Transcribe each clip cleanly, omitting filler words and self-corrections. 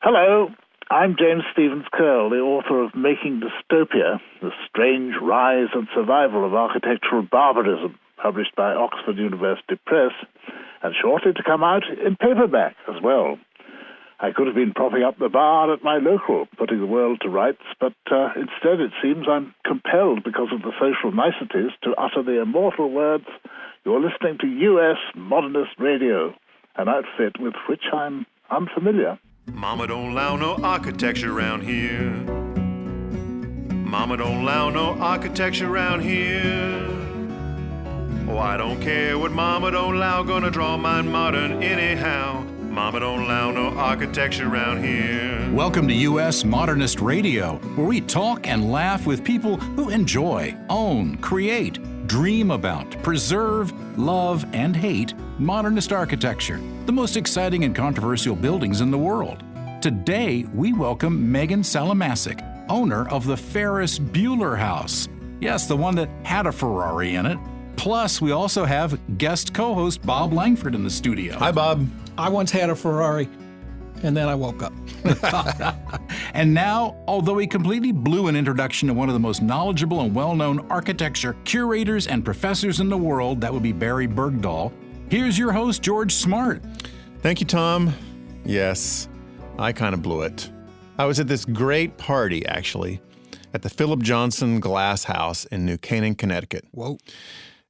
Hello, I'm James Stevens Curl, the author of Making Dystopia, The Strange Rise and Survival of Architectural Barbarism, published by Oxford University Press, and shortly to come out in paperback as well. I could have been propping up the bar at my local, putting the world to rights, but instead it seems I'm compelled, because of the social niceties, to utter the immortal words, "You're listening to U.S. Modernist Radio," an outfit with which I'm unfamiliar. Mama don't allow no architecture around here. Mama don't allow no architecture around here. Oh, I don't care what Mama don't allow, gonna draw mine modern anyhow. Mama don't allow no architecture around here. Welcome to U.S. Modernist Radio, where we talk and laugh with people who enjoy, own, create, dream about, preserve, love, and hate modernist architecture, the most exciting and controversial buildings in the world. Today, we welcome Meghann Salamasick, owner of the Ferris Bueller house. Yes, the one that had a Ferrari in it. Plus, we also have guest co-host Bob Langford in the studio. Hi, Bob. I once had a Ferrari, and then I woke up. And now, although he completely blew an introduction to one of the most knowledgeable and well-known architecture curators and professors in the world, that would be Barry Bergdahl, here's your host, George Smart. Thank you, Tom. Yes, I kind of blew it. I was at this great party, actually, at the Philip Johnson Glass House in New Canaan, Connecticut. Whoa.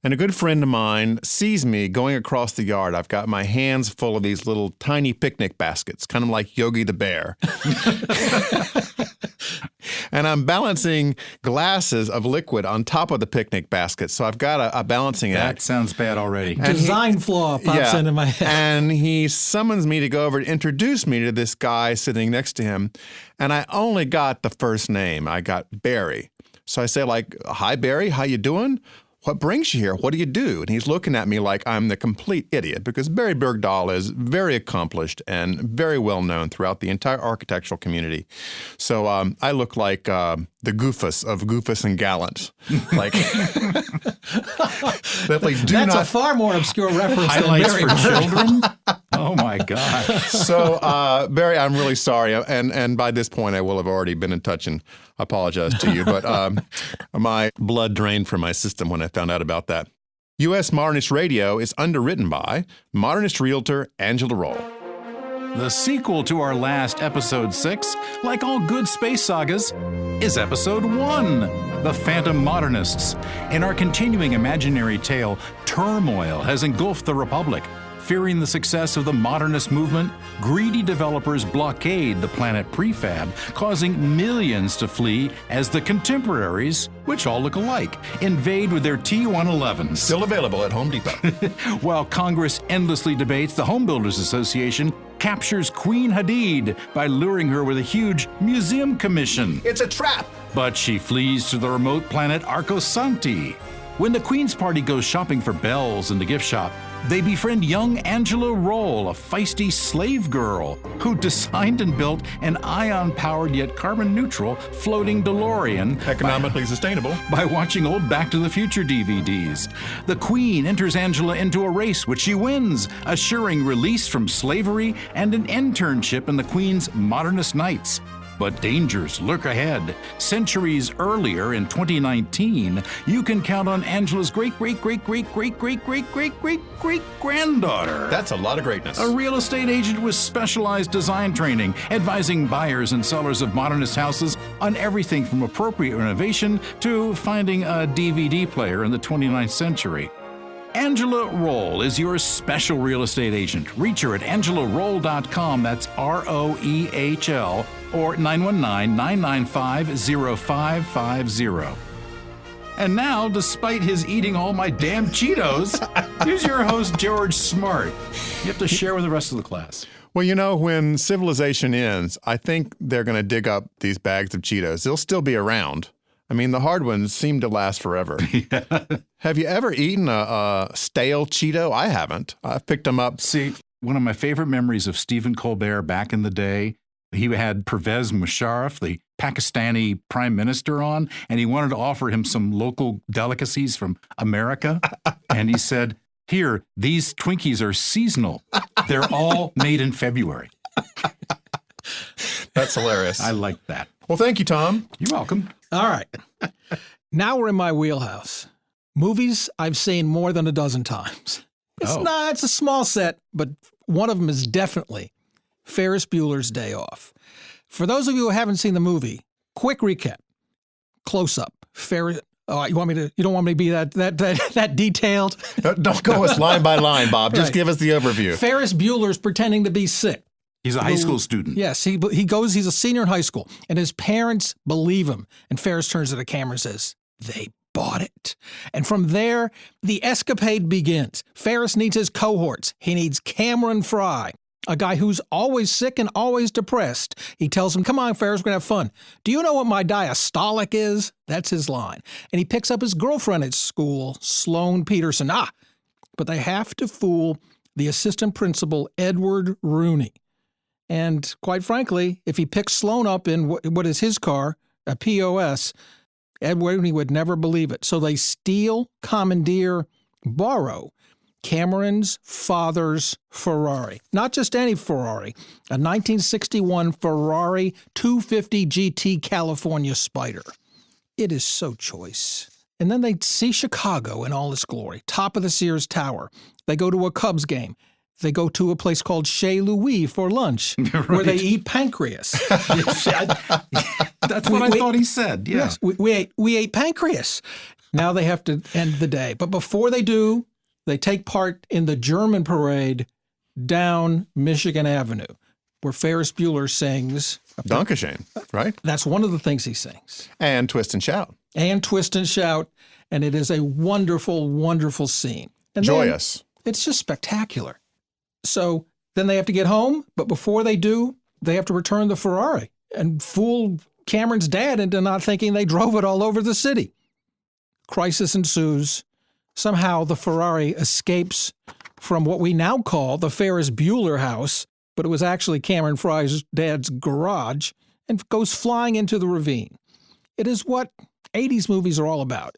And a good friend of mine sees me going across the yard. I've got my hands full of these little tiny picnic baskets, kind of like Yogi the Bear. And I'm balancing glasses of liquid on top of the picnic basket. So I've got a balancing act. That sounds bad already. Design flaw pops into my head. And he summons me to go over to introduce me to this guy sitting next to him. And I only got the first name. I got Barry. So I say, like, "Hi, Barry, how you doing? What brings you here? What do you do?" And he's looking at me like I'm the complete idiot, because Barry Bergdahl is very accomplished and very well known throughout the entire architectural community. So I look like the Goofus of Goofus and Gallant. Like, That's a far more obscure reference Highlights than for Barry children? Oh, my God. So, Barry, I'm really sorry. And by this point, I will have already been in touch and apologize to you. But my blood drained from my system when I found out about that. U.S. Modernist Radio is underwritten by Modernist realtor Angela Roll. The sequel to our last episode 6, like all good space sagas, is episode 1, The Phantom Modernists. In our continuing imaginary tale, turmoil has engulfed the Republic. Fearing the success of the modernist movement, greedy developers blockade the planet prefab, causing millions to flee as the contemporaries, which all look alike, invade with their T-111s. Still available at Home Depot. While Congress endlessly debates, the Home Builders Association captures Queen Hadid by luring her with a huge museum commission. It's a trap. But she flees to the remote planet Arcosanti. When the Queen's party goes shopping for bells in the gift shop, they befriend young Angela Roll, a feisty slave girl who designed and built an ion-powered yet carbon-neutral floating DeLorean. Economically sustainable. By watching old Back to the Future DVDs. The Queen enters Angela into a race, which she wins, assuring release from slavery and an internship in the Queen's Modernist Knights. But dangers lurk ahead. Centuries earlier, in 2019, you can count on Angela's great-great-great-great-great-great-great-great-great-granddaughter. That's a lot of greatness. A real estate agent with specialized design training, advising buyers and sellers of modernist houses on everything from appropriate renovation to finding a DVD player in the 29th century. Angela Roll is your special real estate agent. Reach her at angelaroll.com, that's ROEHL, or 919-995-0550. And now, despite his eating all my damn Cheetos, here's your host, George Smart. You have to share with the rest of the class. Well, you know, when civilization ends, I think they're going to dig up these bags of Cheetos. They'll still be around. I mean, the hard ones seem to last forever. Yeah. Have you ever eaten a stale Cheeto? I haven't. I've picked them up. See, one of my favorite memories of Stephen Colbert back in the day, he had Pervez Musharraf, the Pakistani prime minister, on, and he wanted to offer him some local delicacies from America. And he said, "Here, these Twinkies are seasonal. They're all made in February." That's hilarious. I like that. Well, thank you, Tom. You're welcome. All right. Now we're in my wheelhouse. Movies I've seen more than a dozen times. It's a small set, but one of them is definitely Ferris Bueller's Day Off. For those of you who haven't seen the movie, quick recap. Close up. Ferris. Oh, you don't want me to be that detailed? Don't go us line by line, Bob. Just give us the overview. Ferris Bueller's pretending to be sick. He's a high school student. Yes, he goes, he's a senior in high school, and his parents believe him. And Ferris turns to the camera and says, they bought it. And from there, the escapade begins. Ferris needs his cohorts. He needs Cameron Fry, a guy who's always sick and always depressed. He tells him, come on, Ferris, we're going to have fun. Do you know what my diastolic is? That's his line. And he picks up his girlfriend at school, Sloane Peterson. But they have to fool the assistant principal, Edward Rooney. And quite frankly, if he picks Sloane up in what is his car, a POS, Edward Rooney would never believe it. So they steal, commandeer, borrow Cameron's father's Ferrari. Not just any Ferrari, a 1961 Ferrari 250 GT California Spider. It is so choice. And then they see Chicago in all its glory, top of the Sears Tower. They go to a Cubs game. They go to a place called Chez Louis for lunch, right, where they eat pancreas. That's what I thought he said. Yeah. Yes, we ate pancreas. Now they have to end the day. But before they do, they take part in the German parade down Michigan Avenue, where Ferris Bueller sings. Dankeschön, right? That's one of the things he sings. And Twist and Shout. And Twist and Shout. And it is a wonderful, wonderful scene. And joyous. It's just spectacular. So then they have to get home, but before they do, they have to return the Ferrari and fool Cameron's dad into not thinking they drove it all over the city. Crisis ensues. Somehow the Ferrari escapes from what we now call the Ferris Bueller house, but it was actually Cameron Fry's dad's garage, and goes flying into the ravine. It is what 80s movies are all about.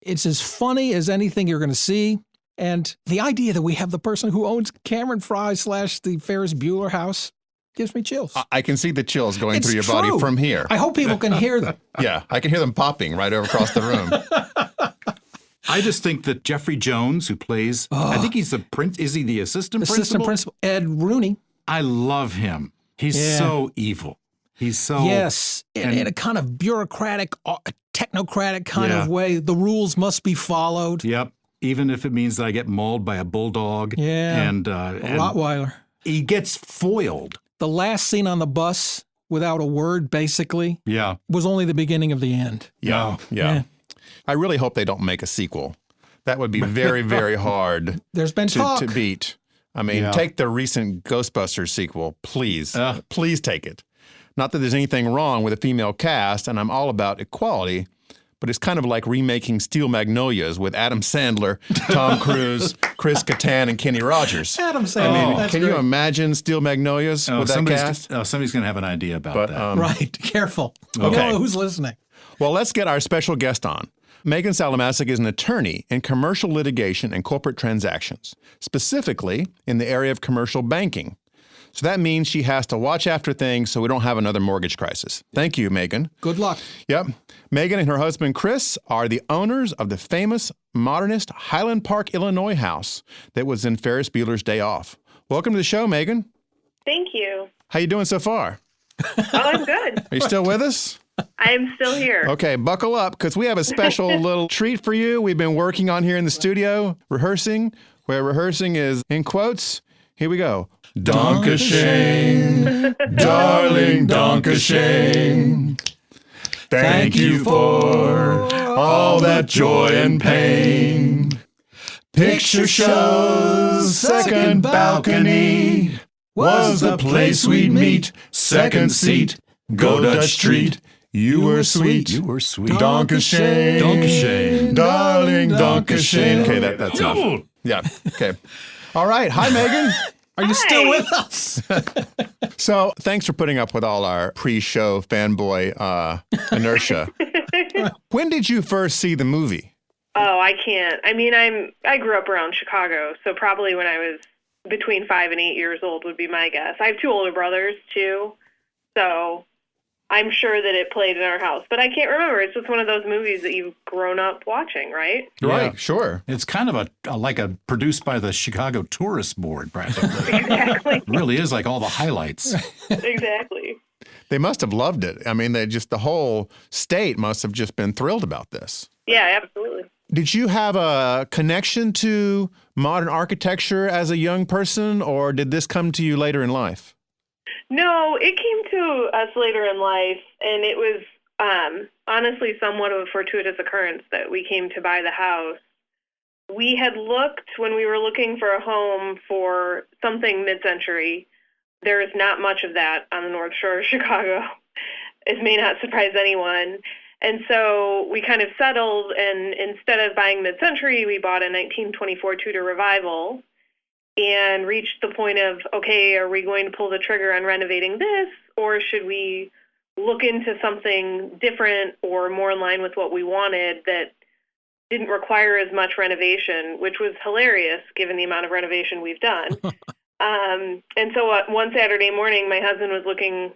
It's as funny as anything you're going to see. And the idea that we have the person who owns Cameron Fry / the Ferris Bueller house gives me chills. I can see the chills going through your body from here. I hope people can hear them. Yeah, I can hear them popping right over across the room. I just think that Jeffrey Jones, who plays, I think he's the prince. Is he the assistant principal? Assistant principal, Ed Rooney. I love him. He's so evil. He's so... Yes, in a kind of bureaucratic, technocratic kind of way. The rules must be followed. Yep. Even if it means that I get mauled by a bulldog. Yeah, and a Rottweiler. He gets foiled. The last scene on the bus, without a word, basically, was only the beginning of the end. Yeah. I really hope they don't make a sequel. That would be very, very hard There's been talk. To beat. I mean, take the recent Ghostbusters sequel, please. Please take it. Not that there's anything wrong with a female cast, and I'm all about equality, but it's kind of like remaking Steel Magnolias with Adam Sandler, Tom Cruise, Chris Kattan, and Kenny Rogers. Adam Sandler. I mean, can you imagine Steel Magnolias with that cast? Somebody's going to have an idea about that. Right. Careful. Okay. You know who's listening? Well, let's get our special guest on. Meghann Salamasick is an attorney in commercial litigation and corporate transactions, specifically in the area of commercial banking. So that means she has to watch after things so we don't have another mortgage crisis. Thank you, Meghann. Good luck. Yep. Meghann and her husband, Chris, are the owners of the famous Modernist Highland Park, Illinois house that was in Ferris Bueller's Day Off. Welcome to the show, Meghann. Thank you. How you doing so far? Oh, I'm good. Are you still with us? I'm still here. Okay, buckle up, because we have a special little treat for you. We've been working on here in the studio, rehearsing, where rehearsing is in quotes. Here we go. Dankeschön, darling, Dankeschön. Thank you for all that joy and pain. Picture shows, second balcony was the place we'd meet. Second seat, go Dutch Street. You were sweet. You were sweet. Dankeschön. Dankeschön. Darling, Dankeschön. Okay, that's enough. Yeah, okay. All right. Hi, Meghann. Are you still with us? So thanks for putting up with all our pre-show fanboy inertia. When did you first see the movie? Oh, I can't. I mean, I grew up around Chicago, so probably when I was between 5 and 8 years old would be my guess. I have 2 older brothers, too. So I'm sure that it played in our house, but I can't remember. It's just one of those movies that you've grown up watching, right? Right, sure. It's kind of like a produced by the Chicago Tourist Board, practically. Exactly. It really is like all the highlights. Exactly. They must have loved it. I mean, the whole state must have just been thrilled about this. Yeah, absolutely. Did you have a connection to modern architecture as a young person, or did this come to you later in life? No, it came to us later in life, and it was honestly somewhat of a fortuitous occurrence that we came to buy the house. We had looked, when we were looking for a home for something mid-century. There is not much of that on the North Shore of Chicago. It may not surprise anyone. And so we kind of settled, and instead of buying mid-century, we bought a 1924 Tudor Revival and reached the point of, okay, are we going to pull the trigger on renovating this, or should we look into something different or more in line with what we wanted that didn't require as much renovation, which was hilarious given the amount of renovation we've done. And so one Saturday morning, my husband was looking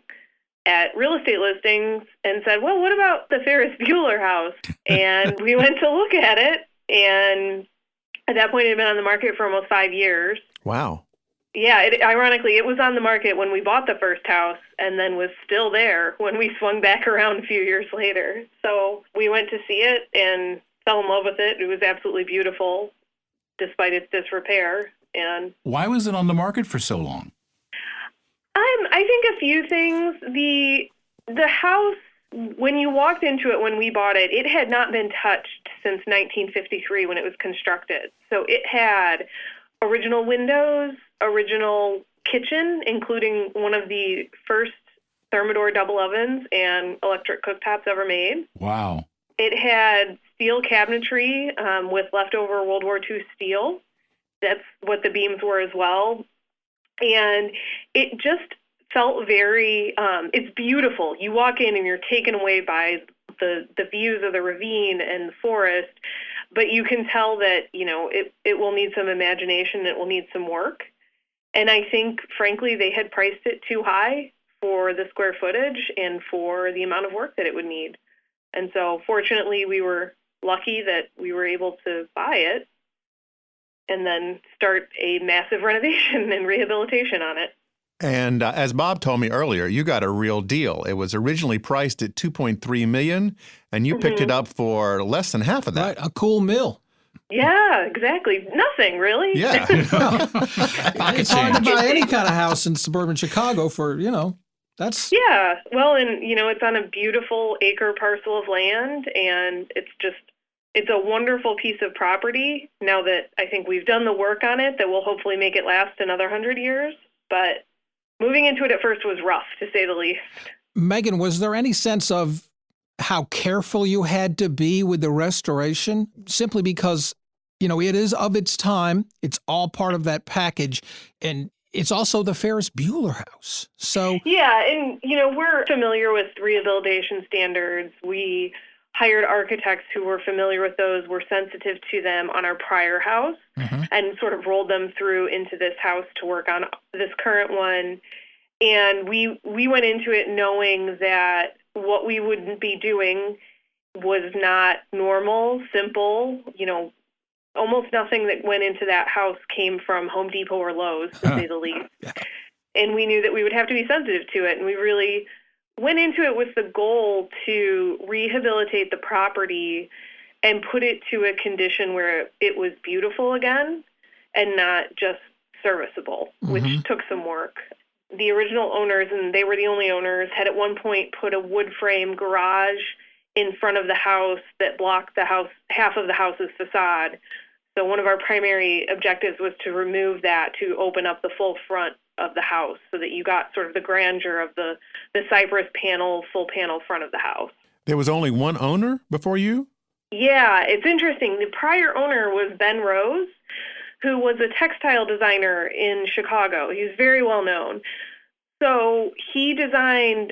at real estate listings and said, well, what about the Ferris Bueller house? And we went to look at it, and at that point, it had been on the market for almost 5 years. Wow. Yeah, ironically, it was on the market when we bought the first house and then was still there when we swung back around a few years later. So we went to see it and fell in love with it. It was absolutely beautiful, despite its disrepair. And why was it on the market for so long? I think a few things. The house, when you walked into it when we bought it, it had not been touched since 1953 when it was constructed. So it had original windows, original kitchen, including one of the first Thermador double ovens and electric cooktops ever made. Wow. It had steel cabinetry with leftover World War II steel. That's what the beams were as well. And it just felt very, it's beautiful. You walk in and you're taken away by the views of the ravine and the forest, but you can tell that, it will need some imagination, it will need some work. And I think, frankly, they had priced it too high for the square footage and for the amount of work that it would need. And so, fortunately, we were lucky that we were able to buy it and then start a massive renovation and rehabilitation on it. And as Bob told me earlier, you got a real deal. It was originally priced at $2.3 million, and you picked it up for less than half of that. Right, a cool mill. Yeah, exactly. Nothing, really. Yeah. It's hard to buy any kind of house in suburban Chicago for, that's... Yeah, well, and, it's on a beautiful acre parcel of land, and it's a wonderful piece of property now that I think we've done the work on it that will hopefully make it last another 100 years. But moving into it at first was rough, to say the least. Meghann, was there any sense of how careful you had to be with the restoration? Simply because, it is of its time. It's all part of that package. And it's also the Ferris Bueller house. So yeah, and, we're familiar with rehabilitation standards. We hired architects who were familiar with those, were sensitive to them on our prior house, and sort of rolled them through into this house to work on this current one. And we went into it knowing that what we would be doing was not normal, simple. Almost nothing that went into that house came from Home Depot or Lowe's, to say the least. Yeah. And we knew that we would have to be sensitive to it. And we really went into it with the goal to rehabilitate the property and put it to a condition where it was beautiful again and not just serviceable, which took some work. The original owners, and they were the only owners, had at one point put a wood frame garage in front of the house that blocked the house, half of the house's facade. So one of our primary objectives was to remove that, to open up the full front of the house so that you got sort of the grandeur of the cypress panel, full panel front of the house. There was only one owner before you? Yeah, it's interesting. The prior owner was Ben Rose, who was a textile designer in Chicago. He was very well known. So he designed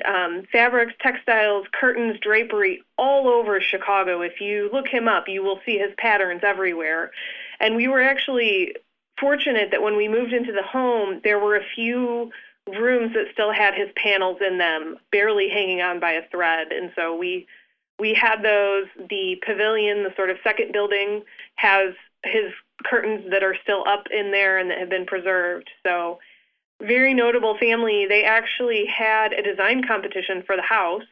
fabrics, textiles, curtains, drapery all over Chicago. If you look him up, you will see his patterns everywhere. And we were actually fortunate that when we moved into the home, there were a few rooms that still had his panels in them, barely hanging on by a thread. And so we had those. The pavilion, the sort of second building, has his curtains that are still up in there and that have been preserved. So very notable family. They actually had a design competition for the house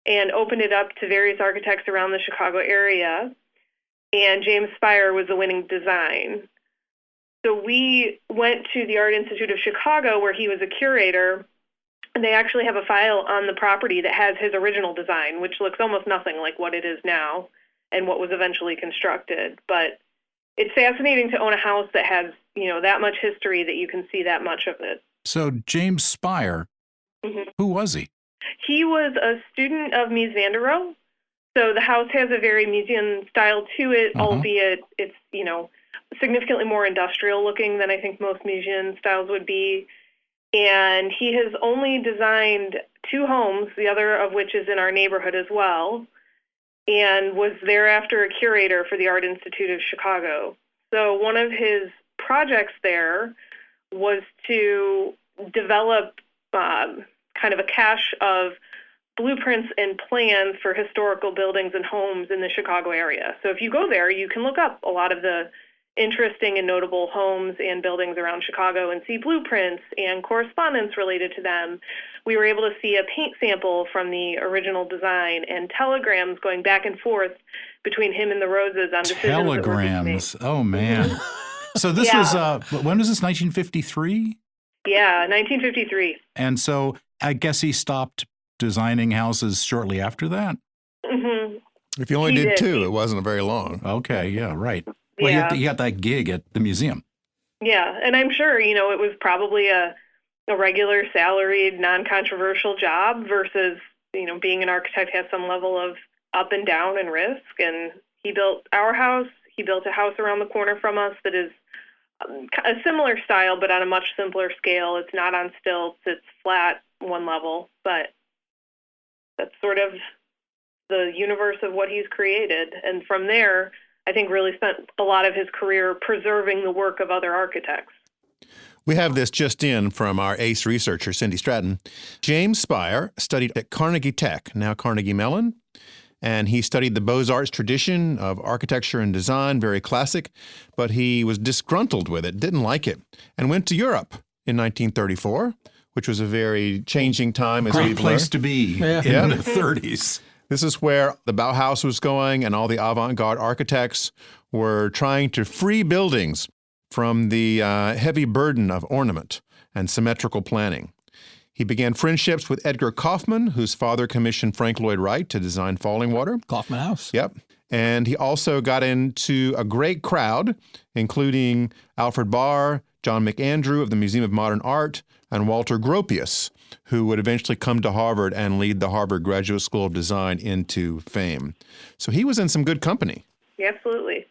and opened it up to various architects around the Chicago area. And James Spire was the winning design. So we went to the Art Institute of Chicago, where he was a curator, and they actually have a file on the property that has his original design, which looks almost nothing like what it is now and what was eventually constructed. But it's fascinating to own a house that has, that much history, that you can see that much of it. So James Spire, who was he? He was a student of Mies van der Rohe. So the house has a very museum style to it, albeit it's, significantly more industrial looking than I think most museum styles would be. And he has only designed 2 homes, the other of which is in our neighborhood as well, and was thereafter a curator for the Art Institute of Chicago. So one of his projects there was to develop kind of a cache of blueprints and plans for historical buildings and homes in the Chicago area. So if you go there, you can look up a lot of the interesting and notable homes and buildings around Chicago and see blueprints and correspondence related to them. We were able to see a paint sample from the original design and telegrams going back and forth between him and the Roses on decisions. Telegrams. Oh, man. So this was, when was this, 1953? Yeah, 1953. And so I guess he stopped designing houses shortly after that? Mm-hmm. If you only did 2, it wasn't very long. Okay, yeah, right. Well, he got that gig at the museum. Yeah, and I'm sure, it was probably a regular salaried, non-controversial job versus, being an architect has some level of up and down and risk. And he built our house. He built a house around the corner from us that is a similar style, but on a much simpler scale. It's not on stilts. It's flat, one level. But that's sort of the universe of what he's created. And from there, I think really spent a lot of his career preserving the work of other architects. We have this just in from our ace researcher, Cindy Stratton. James Spire studied at Carnegie Tech, now Carnegie Mellon, and he studied the Beaux-Arts tradition of architecture and design, very classic, but he was disgruntled with it, didn't like it, and went to Europe in 1934, which was a very changing time. Great place to be in the 30s. This is where the Bauhaus was going, and all the avant-garde architects were trying to free buildings from the heavy burden of ornament and symmetrical planning. He began friendships with Edgar Kaufman, whose father commissioned Frank Lloyd Wright to design Fallingwater. Kaufman House. Yep. And he also got into a great crowd, including Alfred Barr, John McAndrew of the Museum of Modern Art, and Walter Gropius, who would eventually come to Harvard and lead the Harvard Graduate School of Design into fame. So he was in some good company. Absolutely.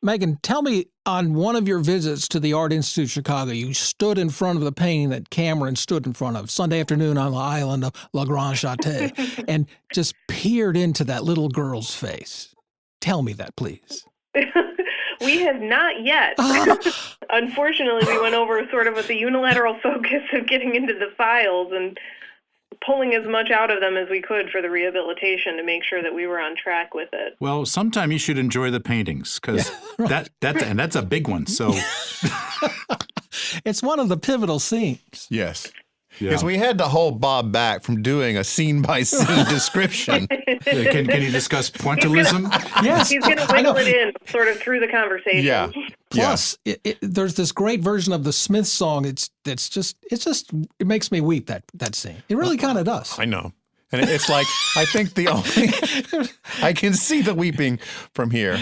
Meghann, tell me, on one of your visits to the Art Institute of Chicago, you stood in front of the painting that Cameron stood in front of Sunday afternoon on the island of La Grande Château and just peered into that little girl's face. Tell me that, please. We have not yet. Unfortunately, we went over sort of with the unilateral focus of getting into the files and pulling as much out of them as we could for the rehabilitation to make sure that we were on track with it. Well, sometime you should enjoy the paintings, because that's a big one. So it's one of the pivotal scenes. Yes. Because we had to hold Bob back from doing a scene-by-scene description. Can you discuss pointillism? Yes. He's going to wiggle it in sort of through the conversation. Yeah. Plus, there's this great version of the Smiths song. It makes me weep, that scene. It really kind of does. I know. And it's like, I think I can see the weeping from here.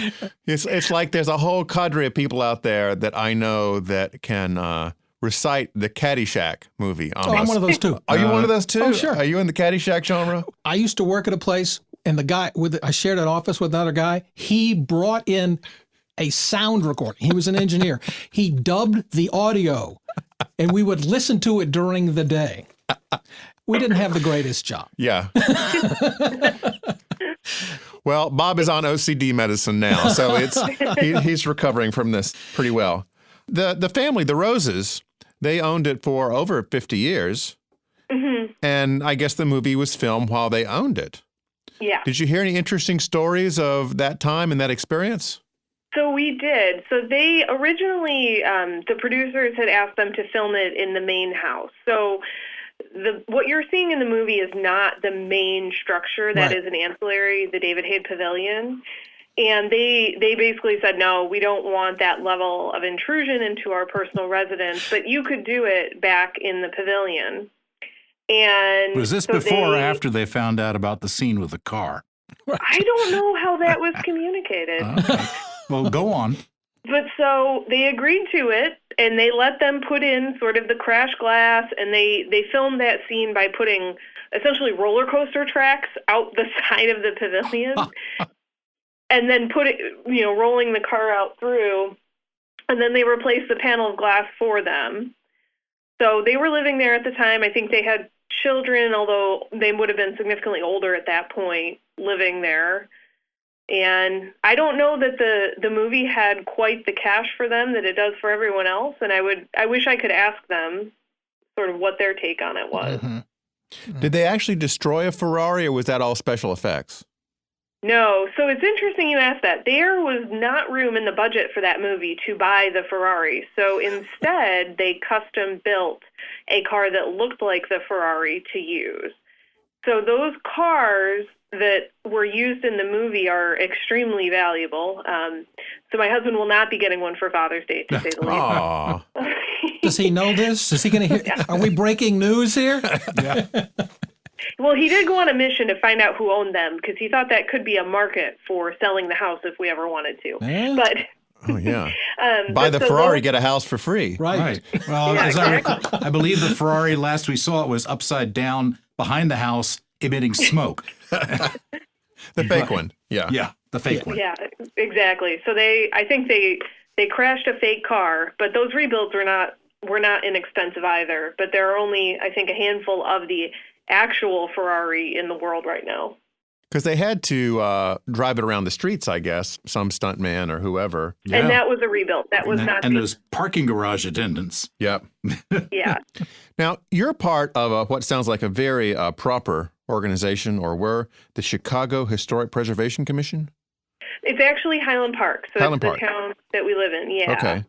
It's like there's a whole cadre of people out there that I know that can recite the Caddyshack movie. Almost. Oh, I'm one of those too. Are you one of those too? Oh, sure. Are you in the Caddyshack genre? I used to work at a place, and the guy I shared an office with another guy. He brought in a sound recording. He was an engineer. He dubbed the audio, and we would listen to it during the day. We didn't have the greatest job. Yeah. Well, Bob is on OCD medicine now, so he's recovering from this pretty well. The family, the Roses, They owned it for over 50 years. Mm-hmm. And I guess the movie was filmed while they owned it. Yeah. Did you hear any interesting stories of that time and that experience? So we did. So they originally, the producers had asked them to film it in the main house. So what you're seeing in the movie is not the main structure. That is an ancillary, the David Haid Pavilion. And they basically said, no, we don't want that level of intrusion into our personal residence, but you could do it back in the pavilion. And was this before or after they found out about the scene with the car? I don't know how that was communicated. Okay. Well, go on. But so they agreed to it, and they let them put in sort of the crash glass, and they filmed that scene by putting essentially roller coaster tracks out the side of the pavilion, and then rolling the car out through, and then they replaced the panel of glass for them. So they were living there at the time. I think they had children, although they would have been significantly older at that point, living there. And I don't know that the movie had quite the cash for them that it does for everyone else. And I wish I could ask them sort of what their take on it was. Mm-hmm. Did they actually destroy a Ferrari, or was that all special effects? No. So it's interesting you asked that. There was not room in the budget for that movie to buy the Ferrari. So instead, they custom built a car that looked like the Ferrari to use. So those cars that were used in the movie are extremely valuable. So my husband will not be getting one for Father's Day, to say the least. Does he know this? Is he going to hear? Yeah. Are we breaking news here? Yeah. Well, he did go on a mission to find out who owned them, because he thought that could be a market for selling the house if we ever wanted to. Yeah. But oh, yeah. Buy the Ferrari, get a house for free. Right. Well, Yeah, as I believe the Ferrari, last we saw it, was upside down behind the house, emitting smoke. The fake one. Yeah. Yeah, the fake one. Yeah, exactly. So I think they crashed a fake car, but those rebuilds were not inexpensive either. But there are only, I think, a handful of the actual Ferrari in the world right now. Because they had to drive it around the streets, I guess, some stuntman or whoever. Yeah. And that was a rebuild. That was not. And those parking garage attendants. Yep. Yeah. Now, you're part of what sounds like a very proper organization, or were the Chicago Historic Preservation Commission? It's actually Highland Park. So Highland it's Park. The town that we live in. Yeah. Okay.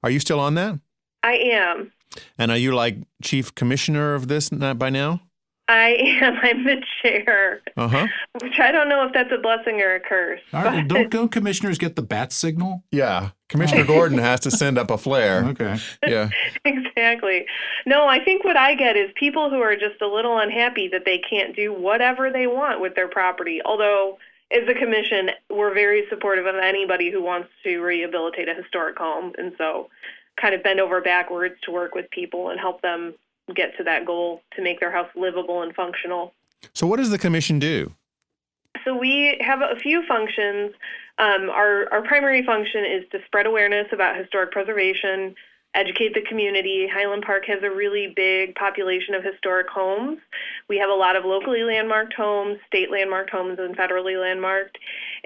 Are you still on that? I am. And are you like chief commissioner of this by now? I am. I'm the chair, which I don't know if that's a blessing or a curse. Don't commissioners get the bat signal? Yeah. Commissioner Gordon has to send up a flare. Okay. Yeah. Exactly. No, I think what I get is people who are just a little unhappy that they can't do whatever they want with their property. Although, as a commission, we're very supportive of anybody who wants to rehabilitate a historic home. And so kind of bend over backwards to work with people and help them get to that goal to make their house livable and functional. So what does the commission do? So we have a few functions. Our primary function is to spread awareness about historic preservation, educate the community. Highland Park has a really big population of historic homes. We have a lot of locally landmarked homes, state landmarked homes, and federally landmarked.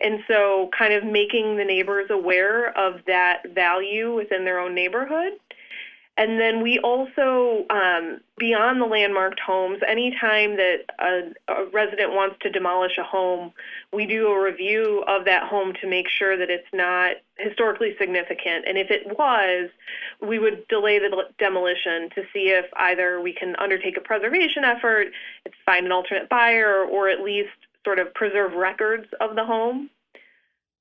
And so kind of making the neighbors aware of that value within their own neighborhood. And then we also, beyond the landmarked homes, anytime that a resident wants to demolish a home, we do a review of that home to make sure that it's not historically significant. And if it was, we would delay the demolition to see if either we can undertake a preservation effort, find an alternate buyer, or at least sort of preserve records of the home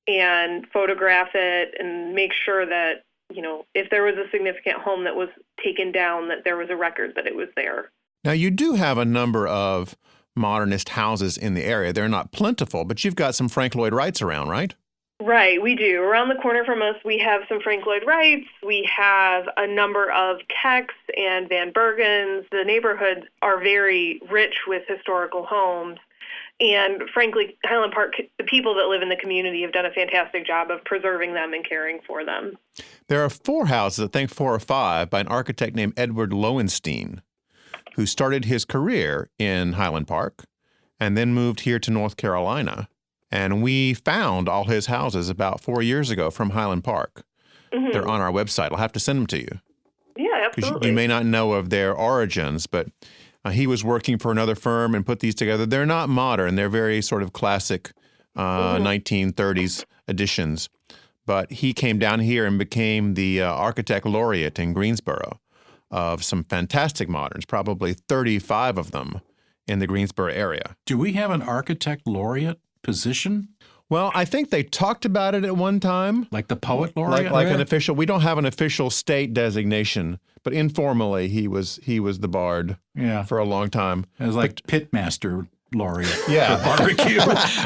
and photograph it and make sure that, you know, if there was a significant home that was taken down, that there was a record that it was there. Now, you do have a number of modernist houses in the area. They're not plentiful, but you've got some Frank Lloyd Wrights around, right? Right, we do. Around the corner from us, we have some Frank Lloyd Wrights. We have a number of Kecks and Van Bergens. The neighborhoods are very rich with historical homes. And frankly, Highland Park, the people that live in the community have done a fantastic job of preserving them and caring for them. There are 4 houses, I think 4 or 5, by an architect named Edward Lowenstein, who started his career in Highland Park and then moved here to North Carolina. And we found all his houses about 4 years ago from Highland Park. Mm-hmm. They're on our website. I'll have to send them to you. Yeah, absolutely. You may not know of their origins, but he was working for another firm and put these together. They're not modern. They're very sort of classic 1930s editions. But he came down here and became the architect laureate in Greensboro of some fantastic moderns, probably 35 of them in the Greensboro area. Do we have an architect laureate position? Well, I think they talked about it at one time. Like the poet laureate? Like an official. We don't have an official state designation, but informally he was the bard for a long time. It was like pitmaster laureate for barbecue.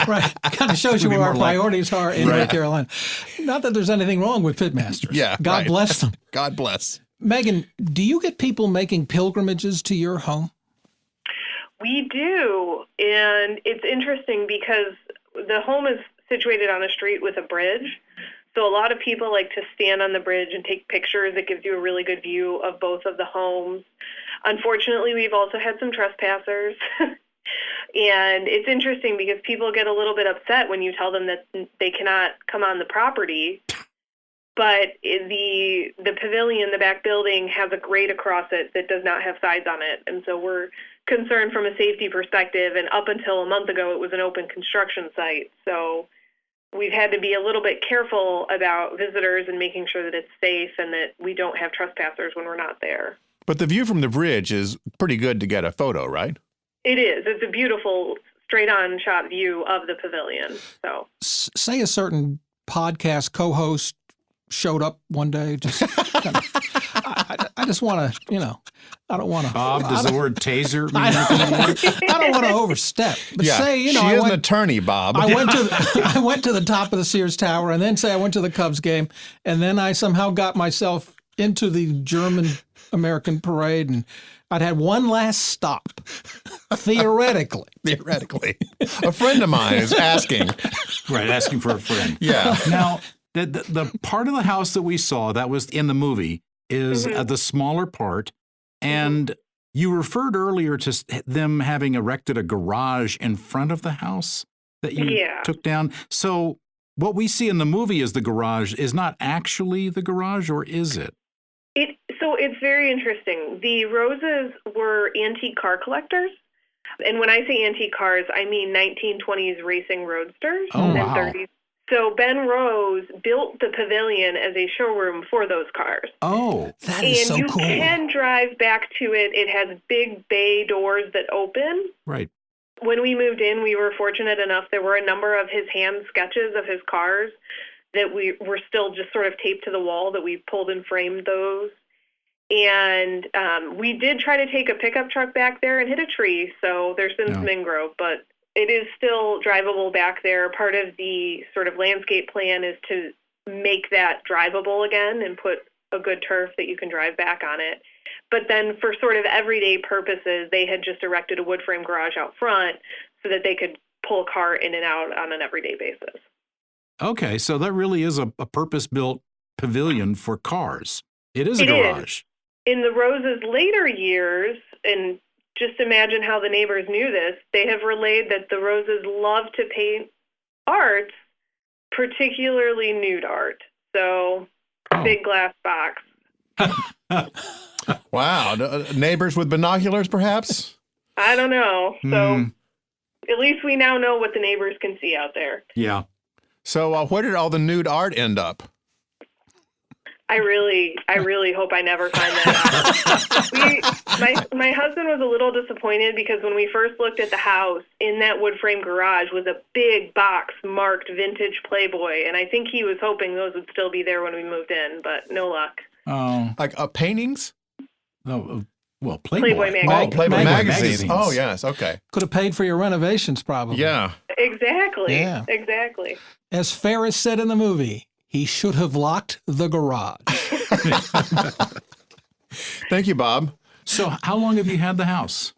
Right. Kind of shows you where our priorities are in North Carolina. Not that there's anything wrong with pitmasters. Yeah, God bless them. God bless. Meghann, do you get people making pilgrimages to your home? We do, and it's interesting because the home is situated on a street with a bridge, so a lot of people like to stand on the bridge and take pictures. It gives you a really good view of both of the homes. Unfortunately, we've also had some trespassers, and it's interesting because people get a little bit upset when you tell them that they cannot come on the property. But the pavilion, the back building, has a grate across it that does not have sides on it. And so we're concerned from a safety perspective. And up until a month ago, it was an open construction site. So we've had to be a little bit careful about visitors and making sure that it's safe and that we don't have trespassers when we're not there. But the view from the bridge is pretty good to get a photo, right? It is. It's a beautiful straight-on shot view of the pavilion. So say a certain podcast co-host showed up one day, just kind of, I just want to, I don't want to. Bob, does the word taser mean anything? I don't want to overstep. But say, she is an attorney, Bob. I went to the top of the Sears Tower, and then say I went to the Cubs game, and then I somehow got myself into the German-American parade, and I'd had one last stop, theoretically. Theoretically. A friend of mine is asking. Right, asking for a friend. Yeah. Now, the part of the house that we saw that was in the movie is the smaller part, and you referred earlier to them having erected a garage in front of the house that you took down. So what we see in the movie as the garage is not actually the garage, or is it? So it's very interesting. The Roses were antique car collectors. And when I say antique cars, I mean 1920s racing roadsters and 30s. So Ben Rose built the pavilion as a showroom for those cars. Oh, that is so cool. And you can drive back to it. It has big bay doors that open. Right. When we moved in, we were fortunate enough. There were a number of his hand sketches of his cars that we were still just sort of taped to the wall, that we pulled and framed those. And we did try to take a pickup truck back there and hit a tree. So there's been some ingrowth, but it is still drivable back there. Part of the sort of landscape plan is to make that drivable again and put a good turf that you can drive back on it. But then for sort of everyday purposes, they had just erected a wood frame garage out front so that they could pull a car in and out on an everyday basis. Okay, so that really is a purpose-built pavilion for cars. It is a garage. In the Roses' later years, and just imagine how the neighbors knew this, they have relayed that the Roses love to paint art, particularly nude art. So, big glass box. Wow. Neighbors with binoculars, perhaps? I don't know. So, at least we now know what the neighbors can see out there. Yeah. So, where did all the nude art end up? I really hope I never find that out. My husband was a little disappointed because when we first looked at the house, in that wood frame garage was a big box marked vintage Playboy, and I think he was hoping those would still be there when we moved in, but no luck. Oh, like paintings? Oh, well, Playboy magazine. Oh, Playboy magazines. Oh, yes. Okay. Could have paid for your renovations, probably. Yeah. Exactly. Yeah. Exactly. As Ferris said in the movie, he should have locked the garage. Thank you, Bob. So how long have you had the house?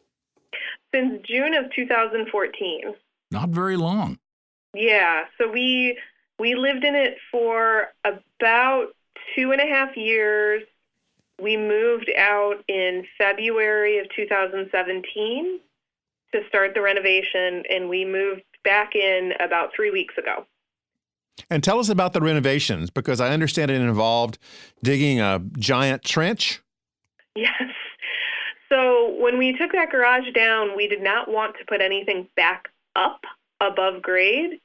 Since June of 2014. Not very long. Yeah. So we lived in it for about 2.5 years. We moved out in February of 2017 to start the renovation, and we moved back in about 3 weeks ago. And tell us about the renovations, because I understand it involved digging a giant trench. Yes. So when we took that garage down, we did not want to put anything back up above grade.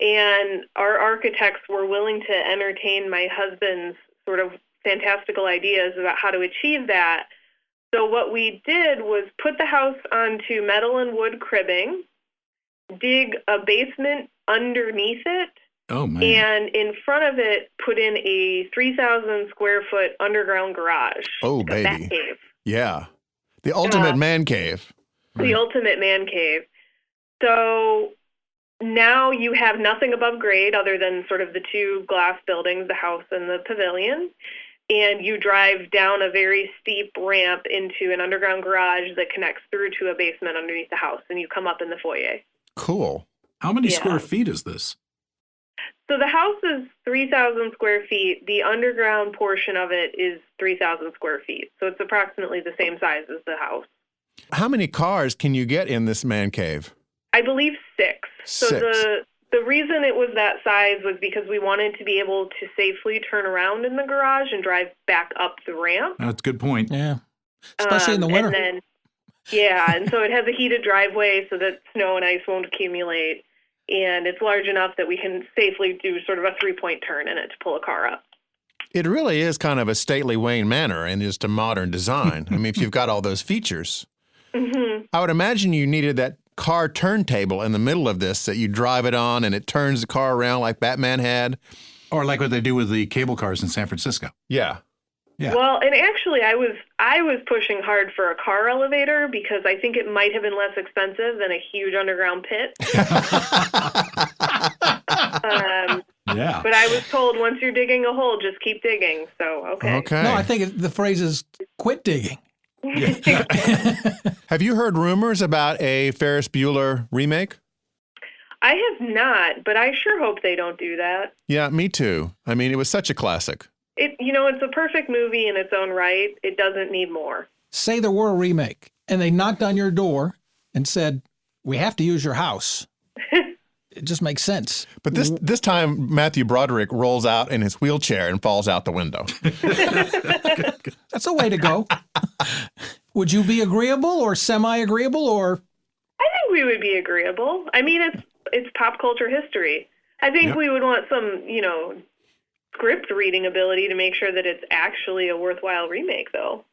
And our architects were willing to entertain my husband's sort of fantastical ideas about how to achieve that. So what we did was put the house onto metal and wood cribbing, dig a basement underneath it, Oh, man. and in front of it put in a 3,000 square foot underground garage. Oh, like a bat baby. cave. Yeah. The ultimate man cave. The ultimate man cave. So now you have nothing above grade other than sort of the two glass buildings, the house and the pavilion. And you drive down a very steep ramp into an underground garage that connects through to a basement underneath the house, and you come up in the foyer. Cool. How many Yeah. square feet is this? So the house is 3,000 square feet. The underground portion of it is 3,000 square feet. So it's approximately the same size as the house. How many cars can you get in this man cave? I believe 6. So 6. the reason it was that size was because we wanted to be able to safely turn around in the garage and drive back up the ramp. That's a good point. Yeah. Especially in the winter. And so it has a heated driveway so that snow and ice won't accumulate. And it's large enough that we can safely do sort of a 3-point turn in it to pull a car up. It really is kind of a stately Wayne Manor and just a modern design. I mean, if you've got all those features. Mm-hmm. I would imagine you needed that car turntable in the middle of this that you drive it on and it turns the car around like Batman had. Or like what they do with the cable cars in San Francisco. Yeah. Yeah. Well, and actually I was pushing hard for a car elevator because I think it might have been less expensive than a huge underground pit. Yeah. But I was told once you're digging a hole, just keep digging. So, okay. Okay. No, I think the phrase is quit digging. Have you heard rumors about a Ferris Bueller remake? I have not, but I sure hope they don't do that. Yeah, me too. I mean, it was such a classic. It's a perfect movie in its own right. It doesn't need more. Say there were a remake and they knocked on your door and said, we have to use your house. It just makes sense. But this time, Matthew Broderick rolls out in his wheelchair and falls out the window. That's a way to go. Would you be agreeable or semi-agreeable or? I think we would be agreeable. I mean, it's pop culture history. I think we would want some, script reading ability to make sure that it's actually a worthwhile remake, though.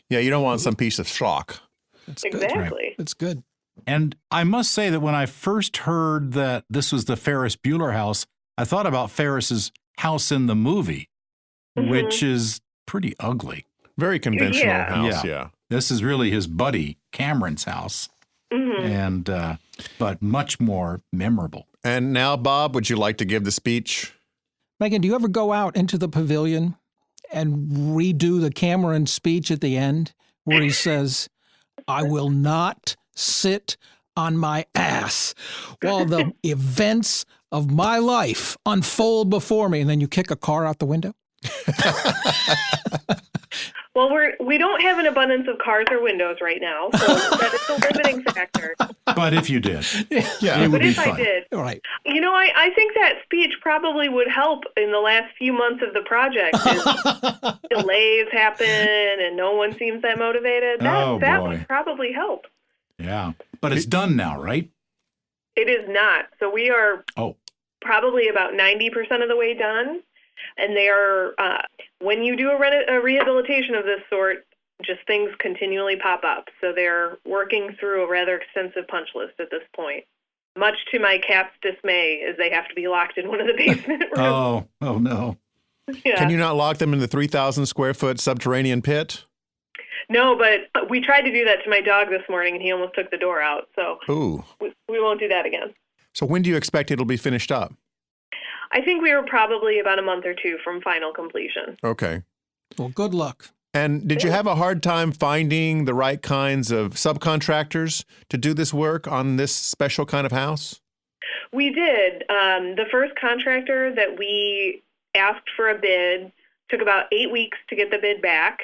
Yeah, you don't want some piece of schlock. That's Exactly. That's good. And I must say that when I first heard that this was the Ferris Bueller house, I thought about Ferris's house in the movie, which is pretty ugly. Very conventional house, yeah. This is really his buddy Cameron's house, and but much more memorable. And now, Bob, would you like to give the speech? Meghann, do you ever go out into the pavilion and redo the Cameron speech at the end where he says, I will not sit on my ass while the events of my life unfold before me, and then you kick a car out the window? Well, we don't have an abundance of cars or windows right now, so that is a limiting factor. But if you did, Yeah. it would But be if fun. I did, Right. I think that speech probably would help in the last few months of the project. Delays happen and no one seems that motivated. That boy. would probably help. Yeah, but it's done now, right? It is not. So we are probably about 90% of the way done. And they are, when you do a rehabilitation of this sort, just things continually pop up. So they're working through a rather extensive punch list at this point, much to my cat's dismay, as they have to be locked in one of the basement rooms. Oh no. Yeah. Can you not lock them in the 3,000 square foot subterranean pit? No, but we tried to do that to my dog this morning, and he almost took the door out. So Ooh. we won't do that again. So when do you expect it'll be finished up? I think we were probably about a month or two from final completion. Okay. Well, good luck. And did you have a hard time finding the right kinds of subcontractors to do this work on this special kind of house? We did. The first contractor that we asked for a bid took about 8 weeks to get the bid back.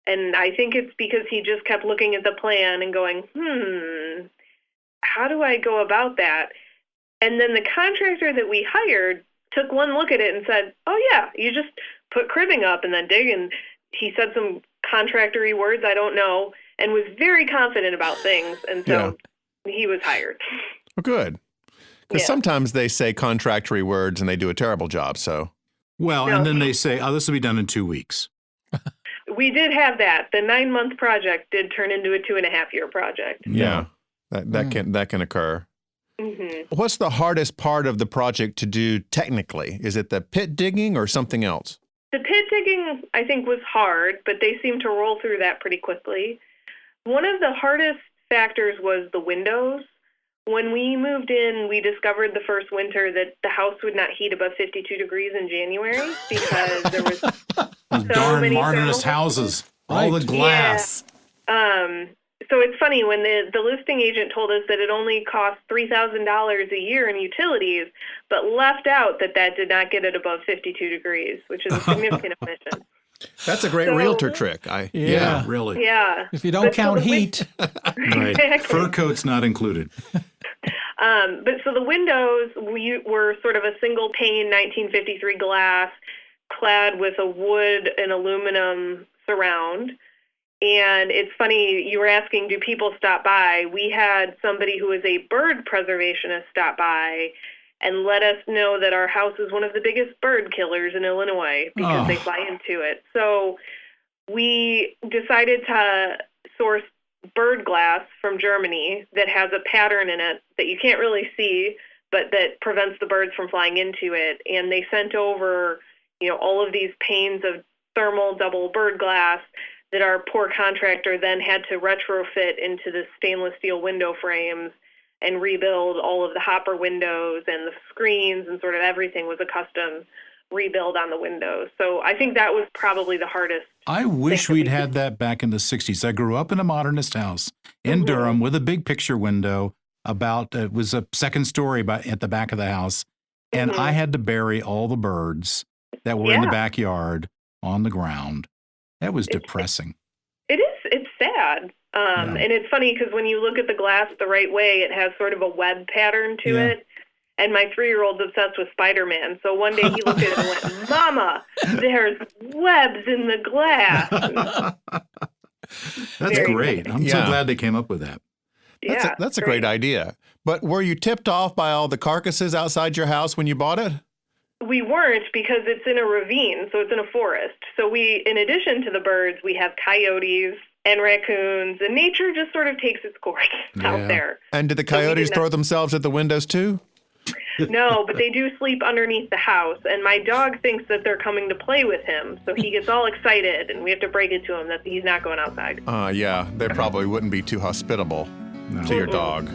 And I think it's because he just kept looking at the plan and going, how do I go about that? And then the contractor that we hired took one look at it and said, oh, yeah, you just put cribbing up and then dig. And he said some contractory words, I don't know, and was very confident about things. And so he was hired. Well, good. Because sometimes they say contractory words and they do a terrible job. So, and then they say, "Oh, this will be done in 2 weeks." We did have that. The 9-month project did turn into a 2.5-year project. Yeah, that can occur. Mm-hmm. What's the hardest part of the project to do technically? Is it the pit digging or something else? The pit digging, I think, was hard, but they seemed to roll through that pretty quickly. One of the hardest factors was the windows. When we moved in, we discovered the first winter that the house would not heat above 52 degrees in January because there was so many Modernist houses, all the glass. Yeah. So it's funny, when the listing agent told us that it only cost $3,000 a year in utilities, but left out that did not get it above 52 degrees, which is a significant omission. That's a great realtor trick. Yeah, really. Yeah. If you don't count heat. Right. Fur coat's not included. But so the windows were sort of a single pane 1953 glass clad with a wood and aluminum surround. And it's funny, you were asking, do people stop by? We had somebody who is a bird preservationist stop by and let us know that our house is one of the biggest bird killers in Illinois because they fly into it. So we decided to source bird glass from Germany that has a pattern in it that you can't really see, but that prevents the birds from flying into it. And they sent over, all of these panes of thermal double bird glass that our poor contractor then had to retrofit into the stainless steel window frames and rebuild all of the hopper windows and the screens, and sort of everything was a custom rebuild on the windows. So I think that was probably the hardest. I wish we'd had that back in the 60s. I grew up in a modernist house in Durham with a big picture window it was a second story at the back of the house. And I had to bury all the birds that were in the backyard on the ground. That was depressing. It is. It's sad. And it's funny because when you look at the glass the right way, it has sort of a web pattern to it. And my 3-year-old's obsessed with Spider-Man. So one day he looked at it and went, "Mama, there's webs in the glass." That's great. I'm so glad they came up with that. That's a great idea. But were you tipped off by all the carcasses outside your house when you bought it? We weren't, because it's in a ravine, so it's in a forest. So in addition to the birds, we have coyotes and raccoons, and nature just sort of takes its course out there. And did the coyotes throw themselves at the windows too? No, but they do sleep underneath the house, and my dog thinks that they're coming to play with him, so he gets all excited, and we have to break it to him that he's not going outside. They probably wouldn't be too hospitable to your dog.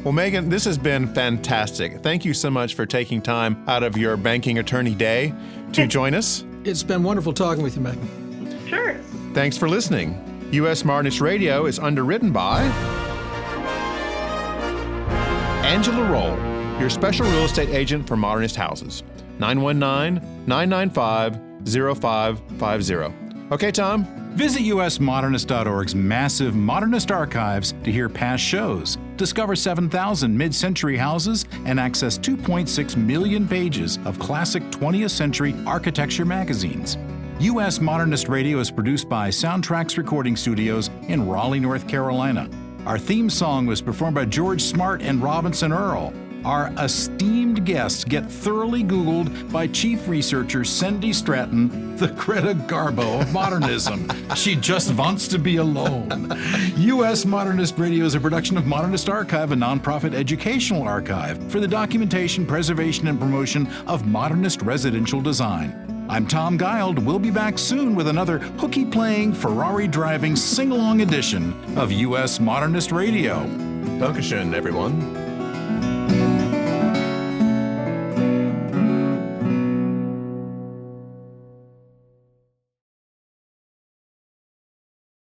Well, Meghann, this has been fantastic. Thank you so much for taking time out of your banking attorney day to join us. It's been wonderful talking with you, Meghann. Sure. Thanks for listening. U.S. Modernist Radio is underwritten by Angela Roll, your special real estate agent for Modernist houses. 919-995-0550. Okay, Tom? Visit usmodernist.org's massive Modernist archives to hear past shows, discover 7,000 mid-century houses, and access 2.6 million pages of classic 20th century architecture magazines. U.S. Modernist Radio is produced by Soundtracks Recording Studios in Raleigh, North Carolina. Our theme song was performed by George Smart and Robinson Earl. Our esteemed guests get thoroughly Googled by chief researcher Cindy Stratton, the Greta Garbo of modernism. She just wants to be alone. U.S. Modernist Radio is a production of Modernist Archive, a nonprofit educational archive for the documentation, preservation, and promotion of modernist residential design. I'm Tom Guild. We'll be back soon with another hooky-playing, Ferrari-driving, sing-along edition of U.S. Modernist Radio. Dankeschön, everyone.